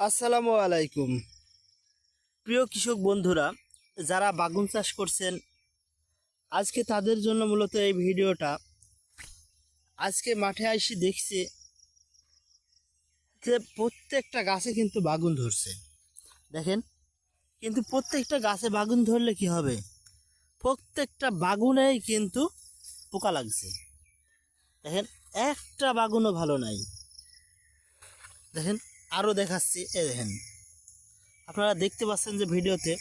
আসসালামু আলাইকুম। প্রিয় কৃষক বন্ধুরা, যারা বাগুন চাষ করছেন, আজকে তাদের জন্য মূলত এই ভিডিওটা। আজকে মাঠে আইসি দেখছি যে প্রত্যেকটা গাছে কিন্তু বাগুন ধরছে। দেখেন, কিন্তু প্রত্যেকটা গাছে বাগুন ধরলে কি হবে? প্রত্যেকটা বাগুনেই কিন্তু পোকা লাগছে। দেখেন, একটা বাগুনও ভালো নাই। দেখেন, আরও দেখাচ্ছি, দেখেন, আপনারা দেখতে পাচ্ছেন যে ভিডিওতে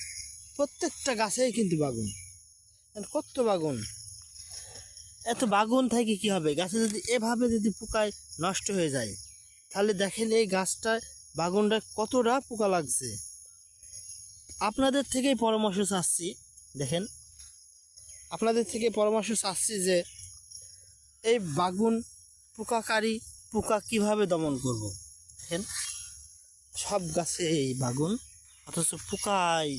প্রত্যেকটা গাছেই কিন্তু বাগুন। কত বাগুন! এত বাগুন থাকে কি হবে? গাছে যদি এভাবে যদি পোকায় নষ্ট হয়ে যায়, তাহলে দেখেন এই গাছটায় বাগুনটা কতটা পোকা লাগছে। আপনাদের থেকেই পরামর্শ চাচ্ছি, দেখেন, আপনাদের থেকে পরামর্শ চাচ্ছি যে এই বাগুন পোকাকারী পোকা কিভাবে দমন করব। দেখেন, সব গাছে এই বাগুন, অথচ পোকায়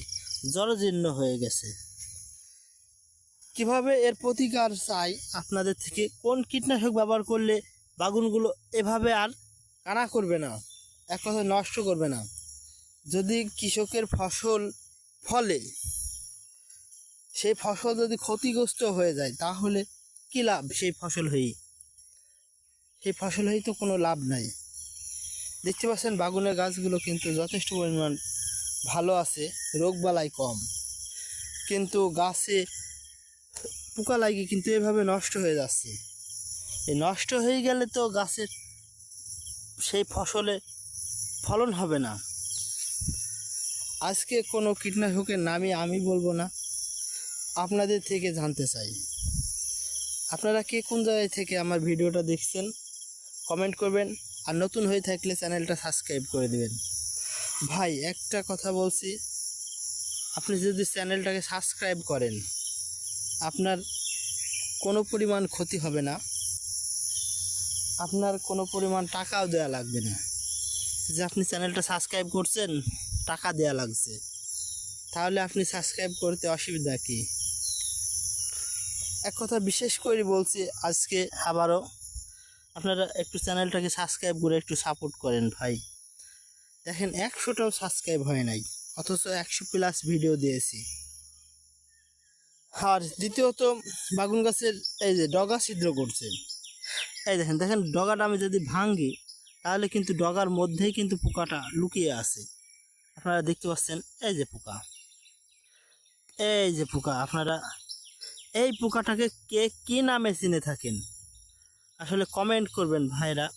জরাজীর্ণ হয়ে গেছে। কিভাবে এর প্রতিকার চাই আপনাদের থেকে? কোন কীটনাশক ব্যবহার করলে বাগুনগুলো এভাবে আর কানা করবে না, এক কথা নষ্ট করবে না? যদি কৃষকের ফসল ফলে, সেই ফসল যদি ক্ষতিগ্রস্ত হয়ে যায়, তাহলে কী লাভ? সেই ফসল হয়েই তো কোনো লাভ নাই। দেখতে পাচ্ছেন বাগুনের গাছগুলো কিন্তু যথেষ্ট পরিমাণ ভালো আছে, রোগবালাই কম, কিন্তু গাছে পোকা লাগে কিন্তু এভাবে নষ্ট হয়ে যাচ্ছে। এই নষ্ট হয়ে গেলে তো গাছের সেই ফসলে ফলন হবে না। আজকে কোনো কীটনাশকের নামই আমি বলবো না, আপনাদের থেকে জানতে চাই, আপনারা কে কোন জায়গায় থেকে আমার ভিডিওটা দেখছেন কমেন্ট করবেন। আর নতুন হয়ে থাকলে চ্যানেলটা সাবস্ক্রাইব করে দেবেন। ভাই, একটা কথা বলছি, আপনি যদি চ্যানেলটাকে সাবস্ক্রাইব করেন, আপনার কোনো পরিমাণ ক্ষতি হবে না, আপনার কোনো পরিমাণ টাকাও দেওয়া লাগবে না। যে আপনি চ্যানেলটা সাবস্ক্রাইব করছেন, টাকা দেওয়া লাগছে, তাহলে আপনি সাবস্ক্রাইব করতে অসুবিধা কী? এক কথা বিশেষ করে বলছি আজকে আবারও, আপনারা একটু চ্যানেলটাকে সাবস্ক্রাইব করে একটু সাপোর্ট করেন ভাই। দেখেন, 100টাও সাবস্ক্রাইব হয় নাই, অথচ 100+ ভিডিও দিয়েছি। আর দ্বিতীয়ত, বাগুন গাছের এই যে ডগা ছিদ্র করছে, এই দেখেন, ডগাটা আমি যদি ভাঙি, তাহলে কিন্তু ডগার মধ্যেই কিন্তু পোকাটা লুকিয়ে আছে। আপনারা দেখতে পাচ্ছেন, এই যে পোকা, আপনারা এই পোকাটাকে কে কী নামে চিনে থাকেন? আসলে কমেন্ট করবেন ভাইরা,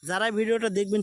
যারা ভিডিওটা দেখবেন।